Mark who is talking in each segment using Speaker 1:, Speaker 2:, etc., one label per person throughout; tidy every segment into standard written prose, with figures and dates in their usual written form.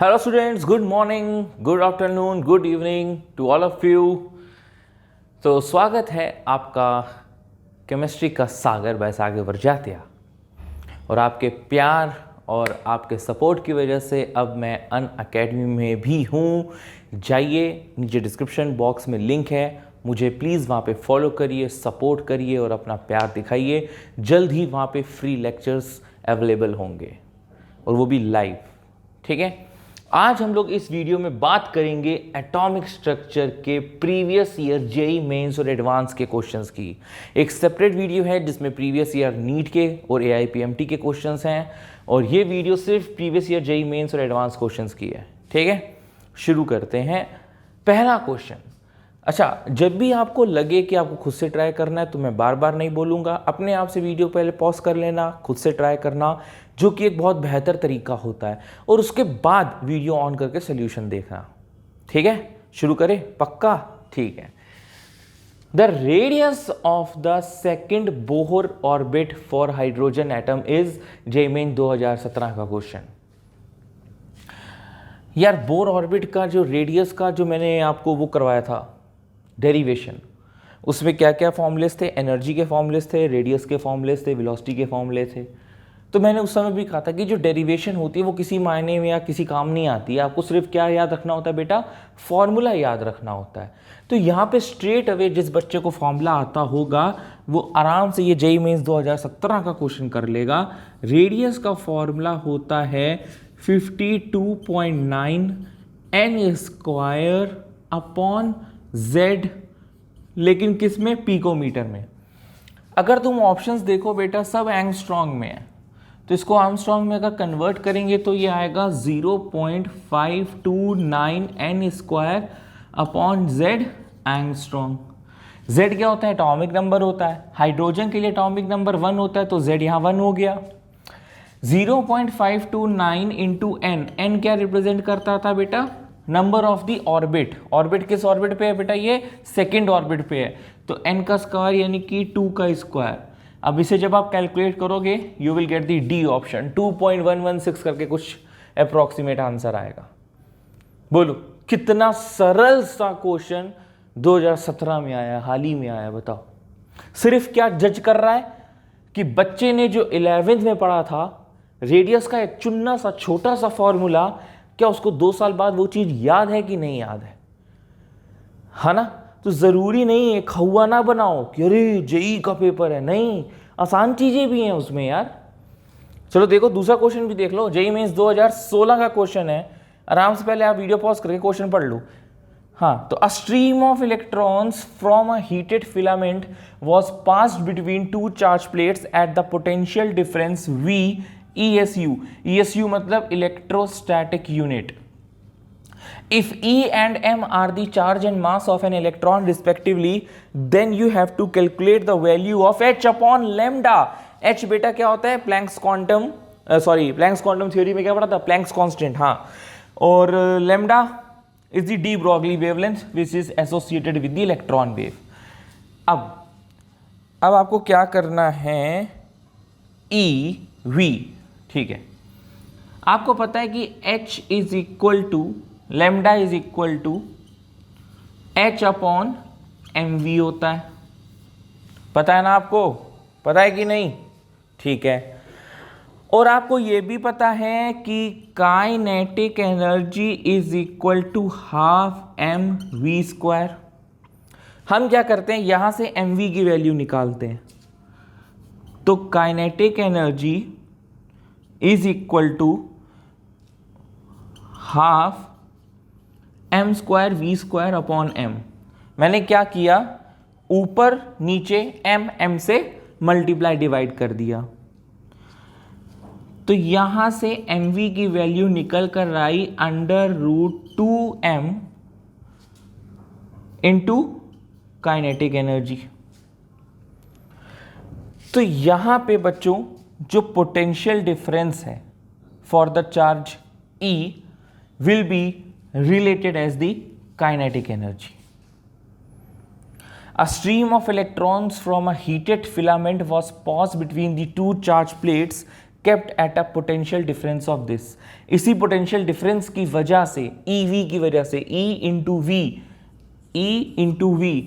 Speaker 1: Hello students, good morning, good afternoon, good evening to all of you. तो स्वागत है आपका केमिस्ट्री का सागर बाय सागर वर्जात्या। और आपके प्यार और आपके सपोर्ट की वजह से अब मैं अन अकेडमी में भी हूँ। जाइए, नीचे डिस्क्रिप्शन बॉक्स में लिंक है, मुझे प्लीज़ वहाँ पे फॉलो करिए, सपोर्ट करिए और अपना प्यार दिखाइए। जल्द ही वहाँ पे फ्री लेक्चर्स अवेलेबल होंगे और वो भी लाइव, ठीक है। आज हम लोग इस वीडियो में बात करेंगे एटॉमिक स्ट्रक्चर के प्रीवियस ईयर जेईई मेंस और एडवांस के क्वेश्चंस की। एक सेपरेट वीडियो है जिसमें प्रीवियस ईयर नीट के और एआईपीएमटी के क्वेश्चंस हैं, और ये वीडियो सिर्फ प्रीवियस ईयर जेईई मेंस और एडवांस क्वेश्चंस की है, ठीक है। शुरू करते हैं। पहला क्वेश्चन। अच्छा, जब भी आपको लगे कि आपको खुद से ट्राई करना है तो मैं बार बार नहीं बोलूँगा, अपने आप से वीडियो पहले पॉज कर लेना, खुद से ट्राई करना, जो कि एक बहुत बेहतर तरीका होता है, और उसके बाद वीडियो ऑन करके सोल्यूशन देखना, ठीक है। शुरू करें? पक्का? ठीक है। The radius of the second Bohr orbit for hydrogen atom is JEE main 2017 का क्वेश्चन। यार, बोर ऑर्बिट का जो रेडियस का जो मैंने आपको वो करवाया था डेरिवेशन, उसमें क्या क्या फॉर्मूलेस थे? एनर्जी के फॉर्मूलेस थे, रेडियस के फॉर्मूलेस थे, वेलोसिटी के फॉर्मूले थे। तो मैंने उस समय भी कहा था कि जो डेरिवेशन होती है वो किसी मायने में या किसी काम नहीं आती है, आपको सिर्फ क्या याद रखना होता है बेटा? फॉर्मूला याद रखना होता है। तो यहाँ पे स्ट्रेट अवे जिस बच्चे को फॉर्मूला आता होगा वो आराम से ये जेईई मेंस 2017 का क्वेश्चन कर लेगा। रेडियस का फॉर्मूला होता है 52.9 n स्क्वायर अपॉन z, लेकिन किस में? पिकोमीटर में। अगर तुम ऑप्शंस देखो बेटा, सब एंगस्ट्रॉन्ग में है, तो इसको आर्मस्ट्रॉन्ग में अगर कन्वर्ट करेंगे तो ये आएगा 0.529 n square upon z angstrom. z क्या होता है? एटॉमिक नंबर होता है। हाइड्रोजन के लिए एटॉमिक नंबर 1 होता है, तो z यहाँ 1 हो गया। 0.529 इंटू n, n क्या रिप्रेजेंट करता था बेटा? Number of the orbit. Orbit किस ऑर्बिट पे है बेटा? ये सेकेंड ऑर्बिट पे है, तो n का स्क्वायर यानी कि 2 का स्क्वायर। अब इसे जब आप कैलकुलेट करोगे you will get the D option, 2.116 करके कुछ अप्रोक्सीमेट आंसर आएगा। बोलो, कितना सरल सा क्वेश्चन 2017 में आया, हाल ही में आया। बताओ, सिर्फ क्या जज कर रहा है कि बच्चे ने जो 11th में पढ़ा था रेडियस का एक चुन्ना सा छोटा सा फॉर्मूला, क्या उसको 2 साल बाद वो चीज याद है कि नहीं याद है ना? तो जरूरी नहीं है खौआ ना बनाओ कि अरे जेईई का पेपर है, नहीं, आसान चीजें भी हैं उसमें यार। चलो देखो, दूसरा क्वेश्चन भी देख लो। जेईई मेंस 2016 का क्वेश्चन है, आराम से पहले आप वीडियो पॉज करके क्वेश्चन पढ़ लो। हाँ, तो a stream of electrons from a heated filament was passed between two charge plates at the potential difference V ESU। ESU मतलब electrostatic unit. If E and M are the charge and mass of an electron respectively, then you have to calculate the value of H upon lambda। H बेटा क्या होता है? Planck's quantum, Planck's quantum theory में क्या पढ़ा था? Planck's constant, हाँ। और lambda is the de Broglie wavelength which is associated with the electron wave। अब आपको क्या करना है? EV, ठीक है। आपको पता है कि H is equal to lambda is equal to H upon mv होता है, पता है ना आपको? पता है कि नहीं? ठीक है। और आपको यह भी पता है कि kinetic energy is equal to half mv square. हम क्या करते हैं, यहां से mv की वैल्यू निकालते हैं, तो kinetic energy is equal to half m square v square upon m। मैंने क्या किया, ऊपर नीचे m से मल्टीप्लाई डिवाइड कर दिया, तो यहां से mv की वैल्यू निकल कर आई √2m इंटू काइनेटिक एनर्जी। तो यहां पे बच्चों जो पोटेंशियल डिफरेंस है for the charge E will be related as the kinetic energy। A stream of electrons from a heated filament was passed between the two charge plates kept at a potential difference of this। इसी potential difference की वजह से, EV की वजह से, E into V,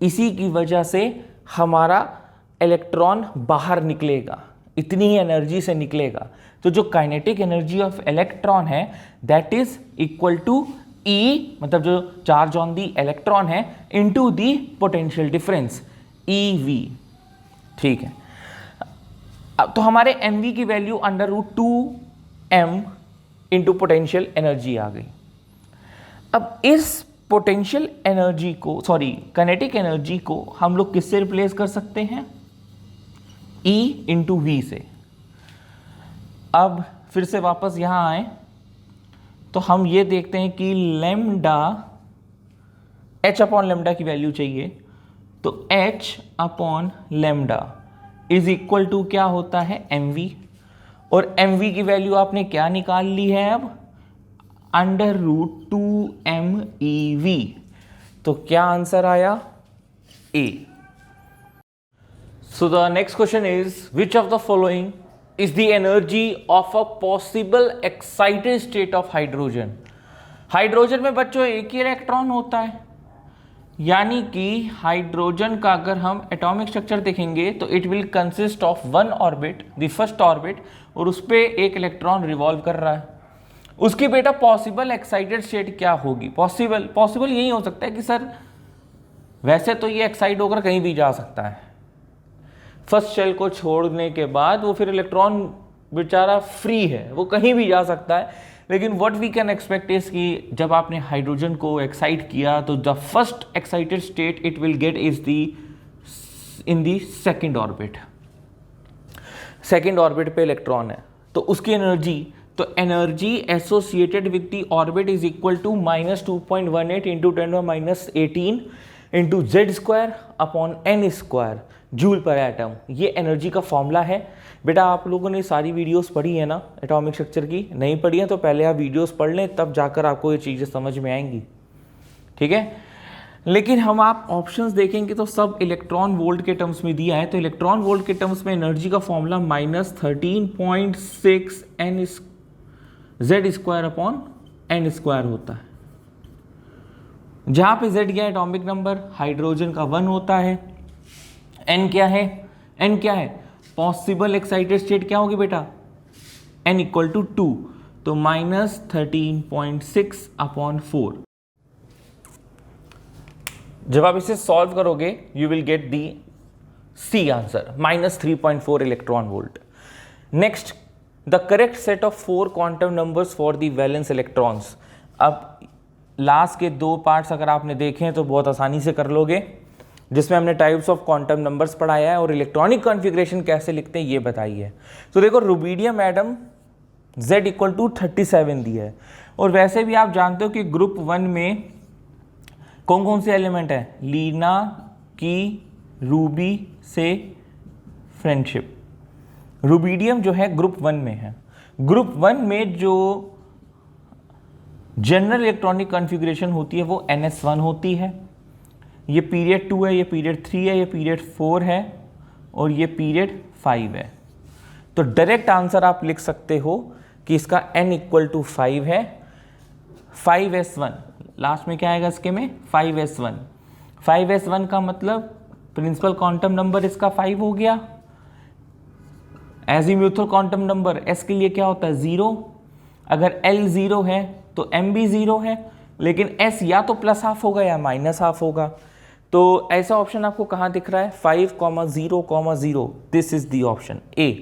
Speaker 1: इसी की वजह से हमारा इलेक्ट्रॉन बाहर निकलेगा, इतनी ही एनर्जी से निकलेगा। तो जो काइनेटिक एनर्जी ऑफ इलेक्ट्रॉन है that is equal to E, मतलब जो चार्ज ऑन दी इलेक्ट्रॉन है, into the potential difference EV। ठीक है, अब तो हमारे mv की value √2m into potential energy आ गई। अब इस पोटेंशियल एनर्जी को, सॉरी काइनेटिक एनर्जी को हम लोग किससे रिप्लेस कर सकते हैं? E इंटू वी से। अब फिर से वापस यहां आए तो हम ये देखते हैं कि लेमडा, h अपॉन लेमडा की वैल्यू चाहिए, तो h upon lambda is equal to क्या होता है? mv। और mv की वैल्यू आपने क्या निकाल ली है अब? √2mev। तो क्या आंसर आया? A। So the next question is which of the following is the energy of a possible excited state of hydrogen। Hydrogen में बच्चों एक ही इलेक्ट्रॉन होता है, यानी कि हाइड्रोजन का अगर हम एटॉमिक स्ट्रक्चर देखेंगे तो it will consist of one orbit, the first orbit, और उस पर एक इलेक्ट्रॉन रिवॉल्व कर रहा है। उसकी बेटा पॉसिबल एक्साइटेड स्टेट क्या होगी? पॉसिबल यही हो सकता है कि सर वैसे तो ये एक्साइट होकर कहीं भी जा सकता है, फर्स्ट शेल को छोड़ने के बाद वो फिर इलेक्ट्रॉन बेचारा फ्री है, वो कहीं भी जा सकता है। लेकिन what we can expect is कि जब आपने हाइड्रोजन को एक्साइट किया तो the first excited state it will get is in the second orbit. Second orbit पे इलेक्ट्रॉन है तो उसकी एनर्जी, तो energy associated with the orbit is equal to -2.18 into 10⁻18 into Z² upon n² joule per atom. ये energy का formula है। बेटा आप लोगों ने सारी वीडियोस पढ़ी है ना एटॉमिक स्ट्रक्चर की? नहीं पढ़ी है तो पहले आप वीडियोस पढ़ लें, तब जाकर आपको ये चीज़ें समझ में आएंगी, ठीक है। लेकिन हम आप ऑप्शंस देखेंगे तो सब इलेक्ट्रॉन वोल्ट के टर्म्स में दिया है, तो इलेक्ट्रॉन वोल्ट के टर्म्स में एनर्जी का फॉर्मूला -13.6 Z² अपॉन n² होता है, जहां पे Z क्या है? Atomic number. हाइड्रोजन का 1 होता है। n क्या है? n क्या है? पॉसिबल एक्साइटेड स्टेट क्या होगी बेटा? n इक्वल टू 2, तो -13.6 अपॉन 4। जब आप इसे सॉल्व करोगे you will get the C answer, -3.4 electron volt. Next, the correct set of 4 quantum numbers for the valence electrons. अब लास्ट के 2 पार्ट्स अगर आपने देखे तो बहुत आसानी से कर लोगे, जिसमें हमने टाइप्स ऑफ क्वांटम नंबर्स पढ़ाया है और इलेक्ट्रॉनिक कॉन्फ़िगरेशन कैसे लिखते हैं ये बताई है। तो देखो rubidium atom Z equal to 37 दी है, और वैसे भी आप जानते हो कि ग्रुप 1 में कौन कौन से एलिमेंट है? लीना की रूबी से फ्रेंडशिप। रुबीडियम जो है ग्रुप 1 में है। ग्रुप 1 में जो जनरल इलेक्ट्रॉनिक कॉन्फ़िगरेशन होती है वो NS1 होती है। ये पीरियड 2 है, ये पीरियड 3 है, ये पीरियड 4 है और ये पीरियड 5 है। तो डायरेक्ट आंसर आप लिख सकते हो कि इसका n इक्वल टू 5 है। 5s1 लास्ट में क्या आएगा इसके में? 5s1। 5s1 का मतलब प्रिंसिपल क्वांटम नंबर इसका 5 हो गया। एजीम्यूथल क्वांटम नंबर s के लिए क्या होता है? 0। अगर L 0 है तो m भी 0 है, लेकिन s या तो +½ होगा या -½ होगा। तो ऐसा ऑप्शन आपको कहाँ दिख रहा है? 5,0,0। This is the option A।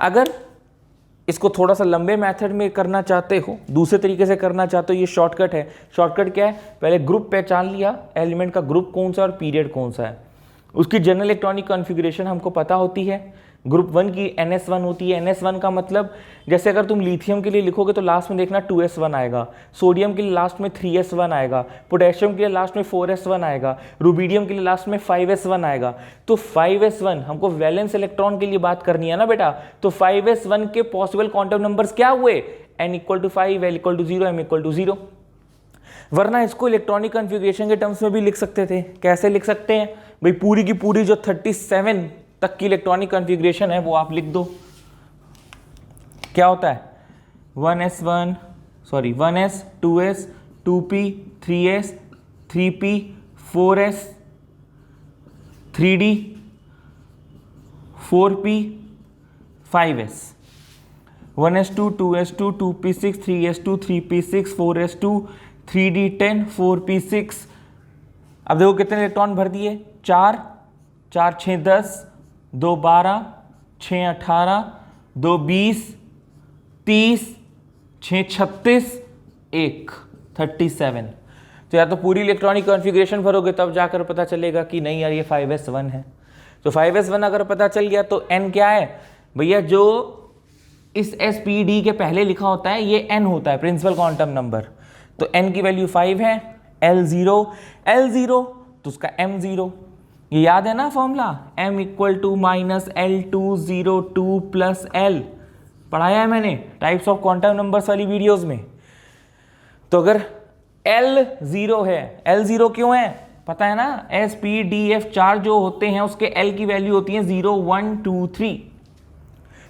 Speaker 1: अगर इसको थोड़ा सा लंबे मेथड में करना चाहते हो, दूसरे तरीके से करना चाहते हो, ये शॉर्टकट है। शॉर्टकट क्या है? पहले ग्रुप पहचान लिया, एलिमेंट का ग्रुप कौन सा और पीरियड कौन सा है, उसकी जनरल इलेक्ट्रॉनिक कॉन्फ़िगरेशन हमको पता होती है। ग्रुप 1 की NS1 होती है। NS1 का मतलब जैसे अगर तुम लिथियम के लिए लिखोगे तो लास्ट में देखना 2s1 आएगा, सोडियम के लिए लास्ट में 3s1 आएगा, पोटेशियम के लिए लास्ट में 4s1 आएगा, रुबीडियम के लिए लास्ट में 5s1 आएगा। तो 5s1 हमको वैलेंस इलेक्ट्रॉन के लिए बात करनी है ना बेटा, तो 5s1 के पॉसिबल क्वांटम नंबर्स क्या हुए? n equal to 5, L equal to 0, m equal to 0। वरना इसको इलेक्ट्रॉनिक कॉन्फ़िगरेशन के टर्म्स में भी लिख सकते थे। कैसे लिख सकते हैं भाई? पूरी की पूरी जो 37 तक की इलेक्ट्रॉनिक कॉन्फ़िगरेशन है वो आप लिख दो। क्या होता है 1s1 sorry 1s 2s 2p 3s 3p 4s 3d 4p 5s 1s2 2s2 2p6 3s2 3p6 4s2 3d10 4p6। अब देखो कितने इलेक्ट्रॉन भर दिए, 4 4 6 10 2 12 6 18 2 20 30 6 36 1 37। तो या तो पूरी इलेक्ट्रॉनिक कॉन्फ़िगरेशन भरोगे तब जाकर पता चलेगा कि नहीं यार ये 5s1 है। तो 5s1 अगर पता चल गया तो n क्या है भैया, जो इस SPD के पहले लिखा होता है ये n होता है, प्रिंसिपल क्वांटम नंबर। तो n की वैल्यू 5 है, L0 तो उसका m0, ये याद है ना formula, m equal to minus L202 plus L, पढ़ाया है मैंने टाइप्स ऑफ क्वांटम नंबर्स वाली वीडियोस में। तो अगर L0 है, L0 क्यों है पता है ना, SPDF 4 जो होते हैं उसके L की वैल्यू होती है 0 1 2 3।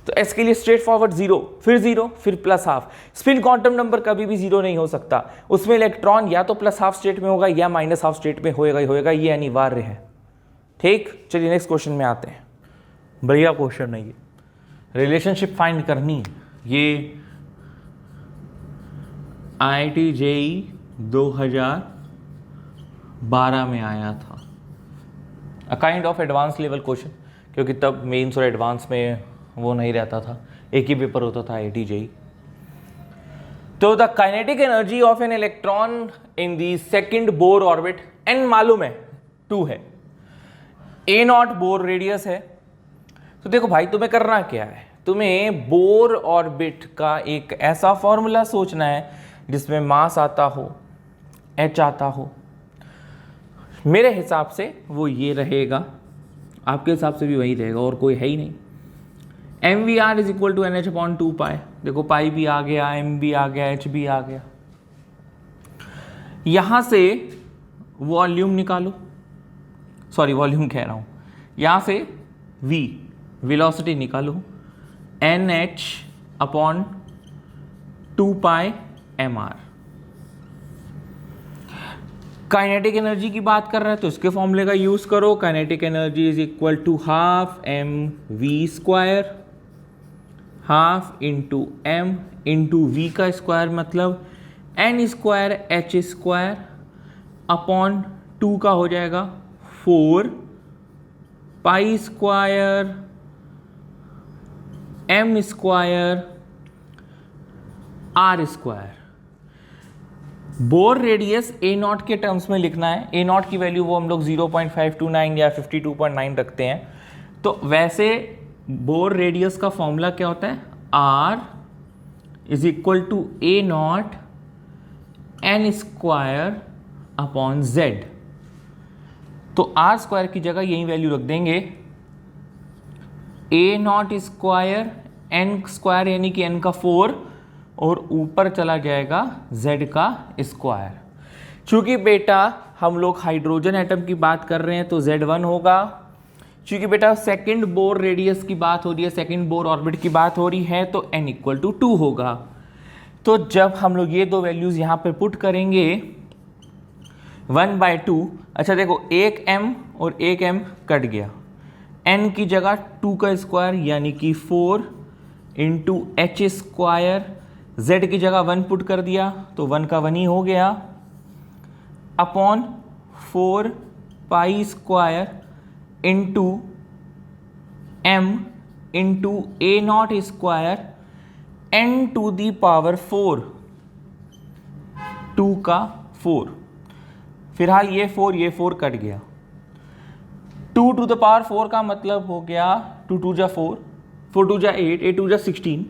Speaker 1: तो S के लिए स्ट्रेट फॉरवर्ड 0 फिर plus half. Spin quantum number कभी भी 0 नहीं हो सकता, उसमें इलेक्ट्रॉन या तो प्लस हाफ स्टेट में होगा या माइनस हाफ स्टेट में होएगा ही होएगा, ये अनिवार्य है। ठीक, चलिए नेक्स्ट क्वेश्चन में आते हैं। बढ़िया क्वेश्चन है ये, रिलेशनशिप फाइंड करनी है। ये IIT JEE 2012 में आया था, a kind of advance level question, क्योंकि तब मेंस और एडवांस में वो नहीं रहता था, एक ही पेपर होता था IIT JEE। तो the kinetic energy of an electron in the second Bohr orbit, n मालूम है 2 है, a0 बोर रेडियस है। तो देखो भाई तुम्हें करना क्या है, तुम्हें बोर ऑर्बिट का एक ऐसा फॉर्मूला सोचना है जिसमें मास आता हो, h आता हो। मेरे हिसाब से वो ये रहेगा, आपके हिसाब से भी वही रहेगा, और कोई है ही नहीं। mvr is equal to NH upon 2 pi. देखो पाई भी आ गया, m भी आ गया, h भी आ गया। यहां से वॉल्यूम निकालो, सॉरी वॉल्यूम कह रहा हूं, यहां से v वेलोसिटी निकालो, NH अपॉन 2 पाई mr। काइनेटिक एनर्जी की बात कर रहा है तो इसके फॉर्मूले का यूज करो, kinetic energy is equal to half mv², half into m into v का स्क्वायर मतलब n² h² अपॉन 2 का हो जाएगा 4 पाई² m² r²। Bore radius a0 के टर्म्स में लिखना है, a0 की वैल्यू वो हम लोग 0.529 या 52.9 रखते हैं। तो वैसे बोर रेडियस का फॉर्मूला क्या होता है, r is equal to a0 n² upon z। तो r² की जगह यही वैल्यू रख देंगे, a0² n² यानी कि n का 4 और ऊपर चला जाएगा z का स्क्वायर। चूंकि बेटा हम लोग हाइड्रोजन एटम की बात कर रहे हैं तो Z1 होगा। चूंकि बेटा सेकंड बोर रेडियस की बात हो रही है, सेकंड बोर ऑर्बिट की बात हो रही है तो n इक्वल टू 2 होगा। तो जब हम लोग ये दो वैल्यूज यहाँ पे पुट करेंगे 1/2, अच्छा देखो एक m और एक m कट गया, n की जगह 2 का स्क्वायर यानी कि 4 इंटू h², z की जगह 1 पुट कर दिया तो 1 का 1 ही हो गया, upon 4 pi into m into a0² n to the power 4, 2 का 4। फिलहाल ये 4 कट गया, 2 टू द पावर 4 का मतलब हो गया 2 2 जा 4, 4 2 जा 8, 8 2 जा 16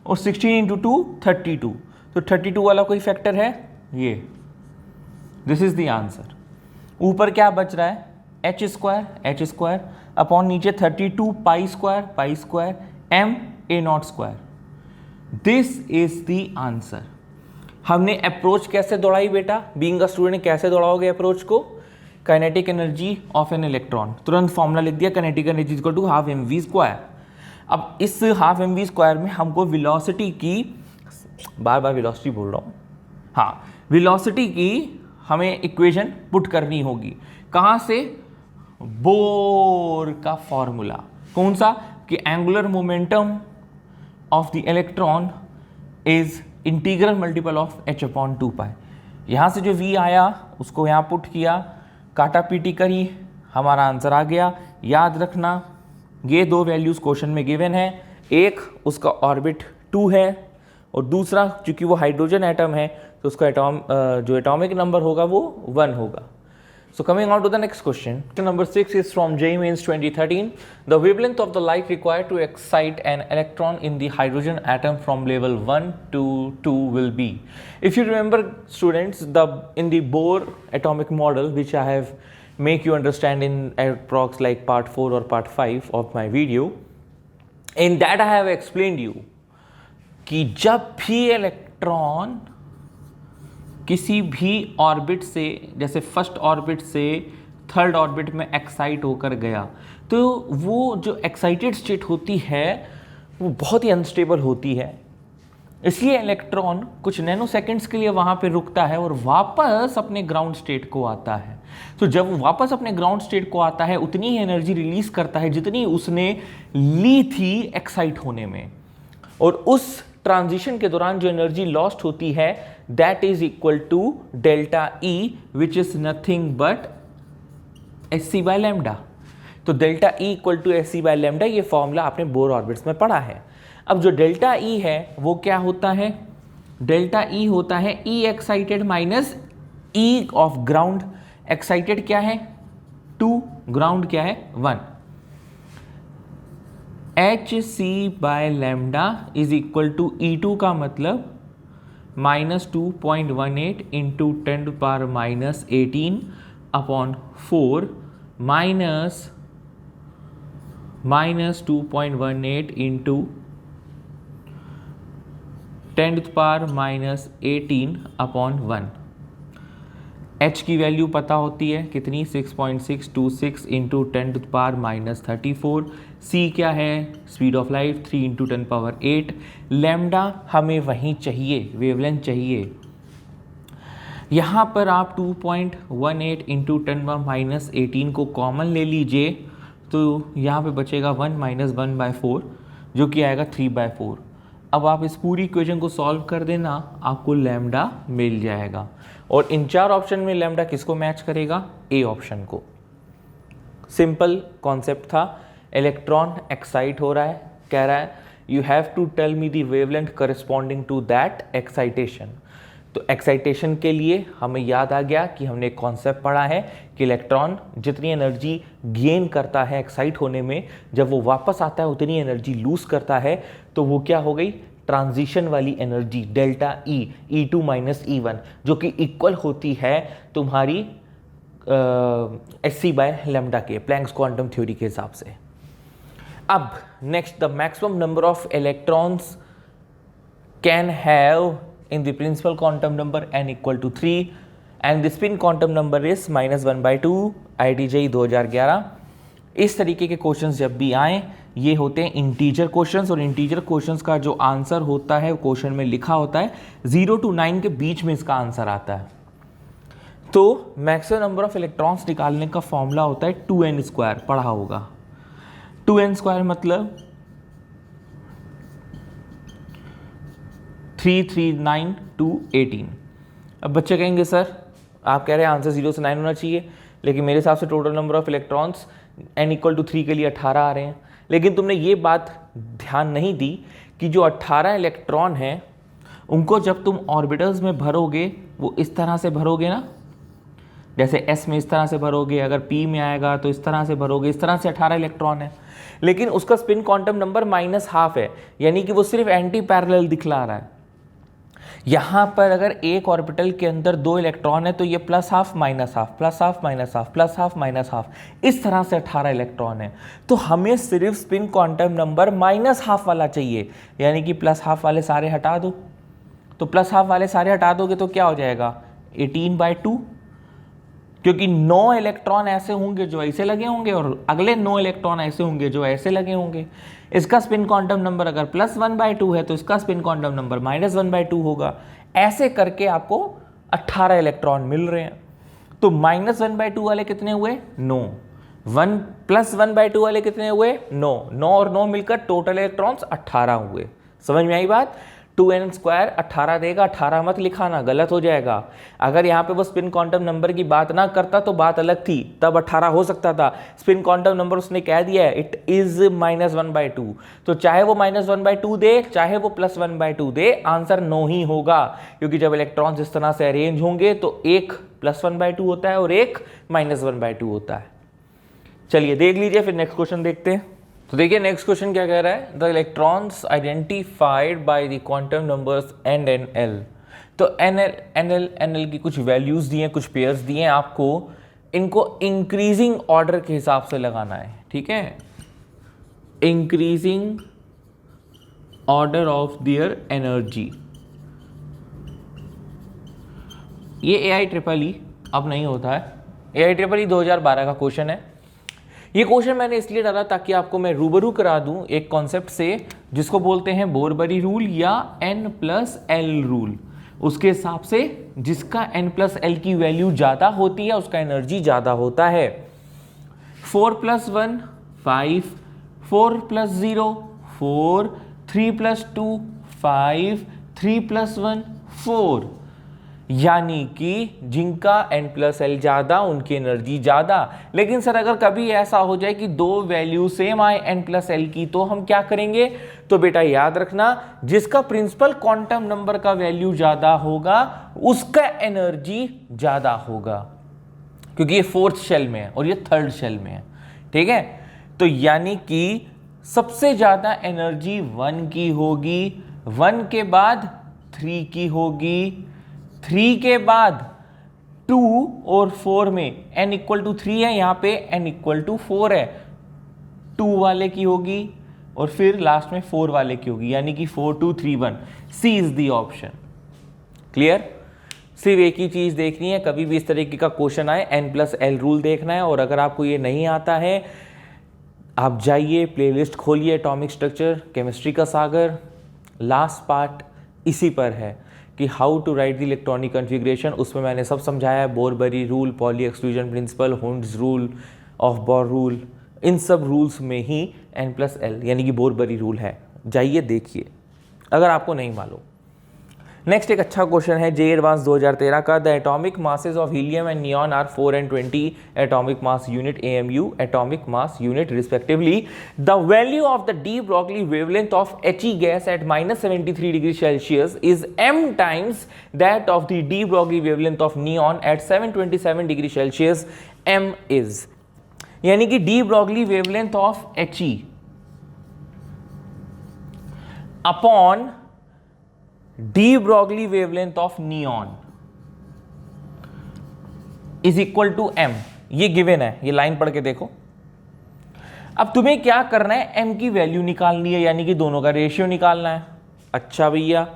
Speaker 1: और 16 इंटू 2 32। तो 32 वाला कोई फैक्टर है ये, दिस इज द आंसर। ऊपर क्या बच रहा है h² अपॉन नीचे 32 पाई² m a0²। This is the answer. हमने अप्रोच कैसे दौड़ाई बेटा, बीइंग अ स्टूडेंट कैसे दौड़ाओगे अप्रोच को, kinetic energy of an electron, तुरंत फॉर्मूला लिख दिया, kinetic energy equal to half mv²। अब इस हाफ एम वी स्क्वायर में हमको वेलोसिटी की, बार बार वेलोसिटी बोल रहा हूँ, हाँ, वेलोसिटी की हमें इक्वेशन पुट करनी होगी। कहाँ से? बोर का फॉर्मूला। कौन सा? कि angular momentum of the electron is integral multiple of h upon 2π। यहाँ से जो v आया उसको यहाँ पुट किया, काटा पीटी करी, हमारा आंसर आ गया। याद रखना ये दो वैल्यूज क्वेश्चन में गिवन है, एक उसका ऑर्बिट 2 है और दूसरा चूंकि वो हाइड्रोजन एटम है तो उसका जो एटॉमिक नंबर होगा वो 1 होगा। So coming on to the next question. Question number 6 is from JEE Mains 2013. The wavelength of the light required to excite an electron in the hydrogen atom from level 1 to 2 will be. If you remember students, in the Bohr atomic model which I have make you understand in approx like part 4 or part 5 of my video, in that I have explained you कि जब भी electron किसी भी orbit से, जैसे first orbit से third orbit में excite होकर गया, तो वो जो एक्साइटेड स्टेट होती है वो बहुत ही अनस्टेबल होती है। इसलिए इलेक्ट्रॉन कुछ नैनो सेकेंड्स के लिए वहाँ पे रुकता है और वापस अपने ग्राउंड स्टेट को आता है। तो जब वो वापस अपने ग्राउंड स्टेट को आता है उतनी ही एनर्जी रिलीज करता है जितनी उसने ली थी एक्साइट होने में, और उस ट्रांजिशन के दौरान जो एनर्जी लॉस्ट होती है that is equal to delta E, which is nothing but SC by lambda. तो delta E equal to SC by lambda, ये फॉर्मूला आपने बोर ऑर्बिट्स में पढ़ा है। अब जो डेल्टा ई है वो क्या होता है? डेल्टा ई होता है E excited minus E of ground. Excited क्या है? 2, ग्राउंड क्या है? 1। H C by lambda is equal to E2 का मतलब -2.18 into 10⁻⁻18 upon 4 -2.18 into 10⁻⁻18 upon 1। h की वैल्यू पता होती है कितनी? 6.626 इंटू 10⁻34। c क्या है? Speed of light 3 into 10⁸। Lambda हमें वहीं चाहिए, वेवलेंथ चाहिए। यहाँ पर आप 2.18 इंटू 10⁻18 को कॉमन ले लीजिए तो यहाँ पे बचेगा 1 - 1/4 जो कि आएगा 3/4। अब आप इस पूरी इक्वेशन को सॉल्व कर देना, आपको लैम्डा मिल जाएगा। और इन 4 ऑप्शन में लैम्डा किसको मैच करेगा? ए ऑप्शन को। सिंपल कॉन्सेप्ट था। इलेक्ट्रॉन एक्साइट हो रहा है, कह रहा है you have to tell me the wavelength corresponding to that excitation. तो एक्साइटेशन के लिए हमें याद आ गया कि हमने एक कॉन्सेप्ट पढ़ा है कि इलेक्ट्रॉन जितनी एनर्जी गेन करता है एक्साइट होने में, जब वो वापस आता है उतनी एनर्जी लूज करता है। तो वो क्या हो गई? ट्रांजिशन वाली energy delta E, E2 minus E1, जो कि इक्वल होती है तुम्हारी एससी बाय लैम्डा के, प्लैंक्स क्वांटम थ्योरी के हिसाब से। अब next, the maximum number of electrons can have in the principal quantum number n equal to 3 and the spin quantum number is -1/2 IIT-JEE 2011। इस तरीके के क्वेश्चंस जब भी आए ये होते हैं इंटीजर क्वेश्चंस, और इंटीजर क्वेश्चंस का जो आंसर होता है क्वेश्चन में लिखा होता है 0 to 9 के बीच में इसका आंसर आता है। तो मैक्सिमम नंबर ऑफ इलेक्ट्रॉन्स निकालने का फॉर्मूला होता है 2n², पढ़ा होगा। 2n² मतलब 339 to 18। अब बच्चे कहेंगे सर आप कह रहे हैं आंसर 0 से 9 होना चाहिए, लेकिन मेरे हिसाब से total number of electrons n = 3 के लिए 18 आ रहे हैं। लेकिन तुमने ये बात ध्यान नहीं दी कि जो 18 इलेक्ट्रॉन हैं उनको जब तुम ऑर्बिटल्स में भरोगे वो इस तरह से भरोगे ना, जैसे s में इस तरह से भरोगे, अगर p में आएगा तो इस तरह से भरोगे, इस तरह से 18 इलेक्ट्रॉन है। लेकिन उसका स्पिन क्वांटम नंबर -½ है, यानी कि वो सिर्फ एंटी पैरेलल दिखला रहा है। यहाँ पर अगर एक ऑर्बिटल के अंदर 2 इलेक्ट्रॉन है तो ये +½ -½ +½ -½ +½ -½ इस तरह से 18 इलेक्ट्रॉन है। तो हमें सिर्फ स्पिन क्वांटम नंबर -½ वाला चाहिए, यानी कि +½ वाले सारे हटा दो। तो +½ वाले सारे हटा दोगे तो क्या हो जाएगा? 18/2 क्योंकि 9 इलेक्ट्रॉन ऐसे होंगे जो ऐसे लगे होंगे और अगले 9 इलेक्ट्रॉन ऐसे होंगे जो ऐसे लगे होंगे। इसका स्पिन क्वांटम नंबर अगर +1/2 है तो इसका स्पिन क्वांटम नंबर -1/2 होगा। ऐसे करके आपको 18 इलेक्ट्रॉन मिल रहे हैं। तो -1/2 वाले कितने हुए? 9। 1 + 1/2 वाले कितने हुए? 9। 9 और 9 मिलकर टोटल इलेक्ट्रॉन्स 18 हुए। समझ में आई बात? 2n² 18 देगा, 18 मत लिखाना, गलत हो जाएगा। अगर यहाँ पे वो स्पिन क्वांटम नंबर की बात ना करता तो बात अलग थी, तब 18 हो सकता था। स्पिन क्वांटम नंबर उसने कह दिया है इट इज -1/2, तो चाहे वो -1/2 दे चाहे वो +1/2 दे, आंसर 9 ही होगा। क्योंकि जब इलेक्ट्रॉन्स इस तरह से अरेंज होंगे तो एक +1/2 होता है और एक -1/2 होता है। चलिए देख लीजिए, फिर नेक्स्ट क्वेश्चन देखते हैं। तो देखिए नेक्स्ट क्वेश्चन क्या कह रहा है, the electrons identified by the quantum numbers n and l। तो nl की कुछ वैल्यूज दिए, कुछ पेयर्स दिए आपको, इनको इंक्रीजिंग ऑर्डर के हिसाब से लगाना है, ठीक है। Increasing order of their energy. ये AIEEE अब नहीं होता है, AIEEE 2012 का क्वेश्चन है। ये क्वेश्चन मैंने इसलिए डाला ताकि आपको मैं रूबरू करा दूं एक कॉन्सेप्ट से जिसको बोलते हैं बोरबरी रूल या n+l रूल। उसके हिसाब से जिसका n+l की वैल्यू ज़्यादा होती है उसका एनर्जी ज़्यादा होता है। 4 + 1 5, 4 + 0 4, 3 + 2 5, 3 + 1 4। यानी कि जिनका n+l ज़्यादा उनकी एनर्जी ज़्यादा। लेकिन सर अगर कभी ऐसा हो जाए कि दो वैल्यू सेम आए n+l की, तो हम क्या करेंगे? तो बेटा याद रखना, जिसका प्रिंसिपल क्वांटम नंबर का वैल्यू ज़्यादा होगा उसका एनर्जी ज़्यादा होगा, क्योंकि ये 4th शेल में है और ये 3rd शेल में है, ठीक है। तो यानी कि सबसे ज़्यादा एनर्जी 1 की होगी, 1 के बाद 3 की होगी, 3 के बाद 2 और 4 में n = 3 है, यहां पे n = 4 है, 2 वाले की होगी और फिर लास्ट में 4 वाले की होगी, यानी कि 4 2 3 1। C is the option. Clear? सिर्फ एक ही चीज देखनी है, कभी भी इस तरीके का क्वेश्चन आए n+l रूल देखना है। और अगर आपको ये नहीं आता है, आप जाइए प्लेलिस्ट खोलिए, एटॉमिक स्ट्रक्चर केमिस्ट्री का सागर, लास्ट पार्ट इसी पर है कि how to write the electronic configuration. उसमें मैंने सब समझाया है, Bohr Bury rule, Pauli exclusion principle, Hund's rule, aufbau rule, इन सब रूल्स में ही n+l यानी कि बोरबरी रूल है। जाइए देखिए अगर आपको नहीं मालूम। नेक्स्ट एक अच्छा क्वेश्चन है JEE एडवांस 2013 का, the atomic masses of helium and neon are 4 and 20 atomic mass unit AMU atomic mass unit respectively. The value of the de Broglie wavelength of He gas at -73 degree Celsius is m times that of the de Broglie wavelength of neon at 727 degree Celsius. m is, यानी कि de Broglie wavelength of He upon de Broglie wavelength of neon is equal to m। ये given है, ये line पढ़ के देखो। अब तुम्हें क्या करना है, m की वैल्यू निकालनी है, यानी कि दोनों का रेशियो निकालना है। अच्छा भैया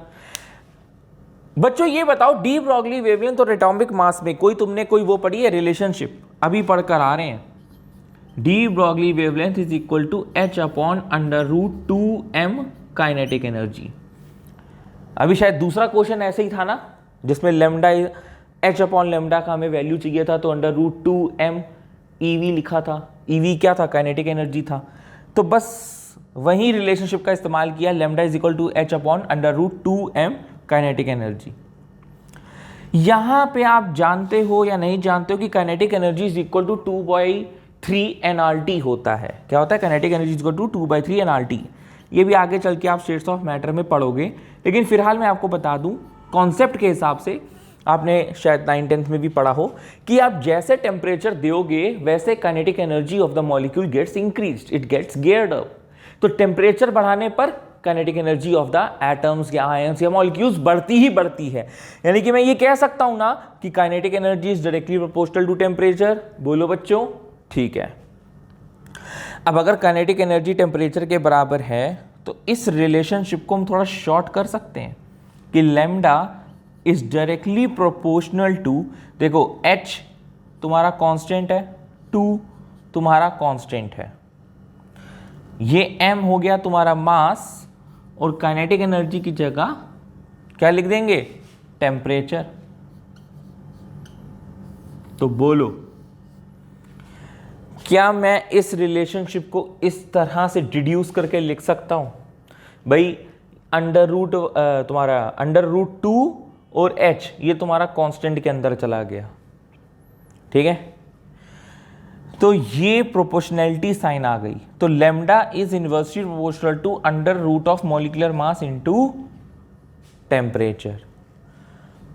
Speaker 1: बच्चों ये बताओ, डी ब्रॉगली वेवलेंथ और एटॉमिक मास में तुमने कोई वो पढ़ी है रिलेशनशिप? अभी पढ़कर आ रहे हैं। De Broglie wavelength is equal to h upon √2m kinetic energy. अभी शायद दूसरा क्वेश्चन ऐसे ही था ना, जिसमें लैम्डा h अपॉन लैम्डा का हमें वैल्यू चाहिए था, तो √2m EV लिखा था। EV क्या था? काइनेटिक एनर्जी था। तो बस वही रिलेशनशिप का इस्तेमाल किया, lambda is equal to h upon √2m kinetic energy. यहां पे आप जानते हो या नहीं जानते हो कि kinetic energy is equal to 2/3 nRT होता है। क्या होता है? Kinetic energy is equal to 2/3 nRT। ये भी आगे चल के आप स्टेट्स ऑफ मैटर में पढ़ोगे, लेकिन फिलहाल मैं आपको बता दूं कॉन्सेप्ट के हिसाब से, आपने शायद 9th-10th में भी पढ़ा हो कि आप जैसे टेम्परेचर दोगे वैसे kinetic energy of the molecule gets increased, it gets geared up. तो टेम्परेचर बढ़ाने पर kinetic energy of the atoms या आयंस या मॉलिक्यूल्स बढ़ती ही बढ़ती है। यानी कि मैं ये कह सकता हूं ना कि kinetic energy is directly proportional to temperature. बोलो बच्चों, ठीक है। अब अगर काइनेटिक एनर्जी टेम्परेचर के बराबर है तो इस रिलेशनशिप को हम थोड़ा शॉर्ट कर सकते हैं कि lambda is directly proportional to, देखो h तुम्हारा कांस्टेंट है, 2 तुम्हारा कांस्टेंट है, ये m हो गया तुम्हारा मास, और काइनेटिक एनर्जी की जगह क्या लिख देंगे, टेम्परेचर। तो बोलो क्या मैं इस रिलेशनशिप को इस तरह से डिड्यूस करके लिख सकता हूं भाई, तुम्हारा √2 और h ये तुम्हारा कांस्टेंट के अंदर चला गया, ठीक है। तो ये प्रोपोर्शनैलिटी साइन आ गई, तो lambda is inversely proportional to √ of molecular mass into temperature.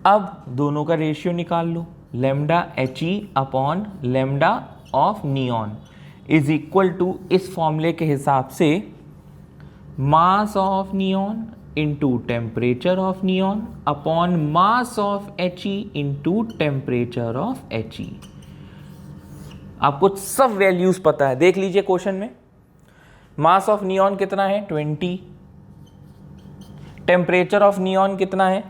Speaker 1: अब दोनों का रेशियो निकाल लो, lambda He upon lambda of neon is equal to, इस फॉर्मूले के हिसाब से mass of neon into temperature of neon upon mass of He into temperature of He। आपको सब वैल्यूज पता है, देख लीजिए क्वेश्चन में। मास ऑफ नियॉन कितना है 20, टेम्परेचर ऑफ नियॉन कितना है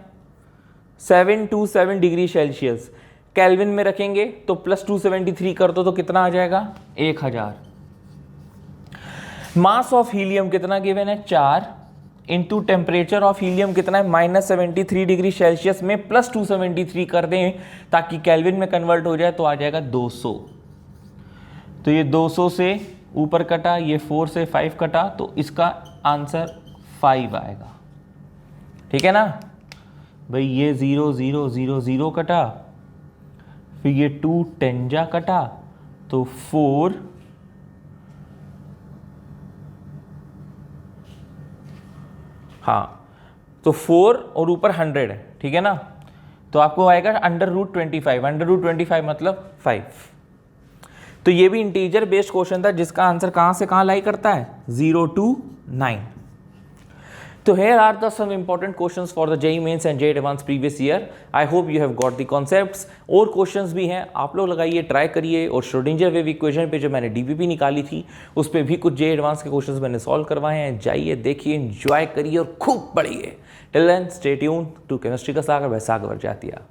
Speaker 1: 727 डिग्री सेल्सियस, केल्विन में रखेंगे तो +273 कर दो तो कितना आ जाएगा 1000। मास ऑफ हीलियम कितना गिवन है 4, इंटू टेम्परेचर ऑफ हीलियम कितना है -73 डिग्री सेल्सियस में +273 कर दें ताकि केल्विन में कन्वर्ट हो जाए तो आ जाएगा 200। तो ये 200 से ऊपर कटा, ये 4 से 5 कटा, तो इसका आंसर 5 आएगा, ठीक है ना भाई। ये 0 0 0 0 कटा, फिर ये 2 10 जा कटा, तो 4 हाँ, तो 4 और ऊपर 100 है, ठीक है ना। तो आपको आएगा √25, √25 मतलब 5। तो ये भी इंटीजर बेस्ड क्वेश्चन था जिसका आंसर कहां से कहां लाई करता है 0 to 9। So here are the some important questions for the JEE Mains and JEE Advanced previous year. I hope you have got the concepts. और questions भी हैं, आप लोग लगाइए, ट्राई करिए। और श्रोडिंजर वेव इक्वेशन पे जो मैंने DPP निकाली थी उस पर भी कुछ JEE Advanced के क्वेश्चंस मैंने सॉल्व करवाए हैं। जाइए, देखिए, एंजॉय करिए और खूब पढ़िए। Till then stay tuned to chemistry का सागर, वह सागर जातिया।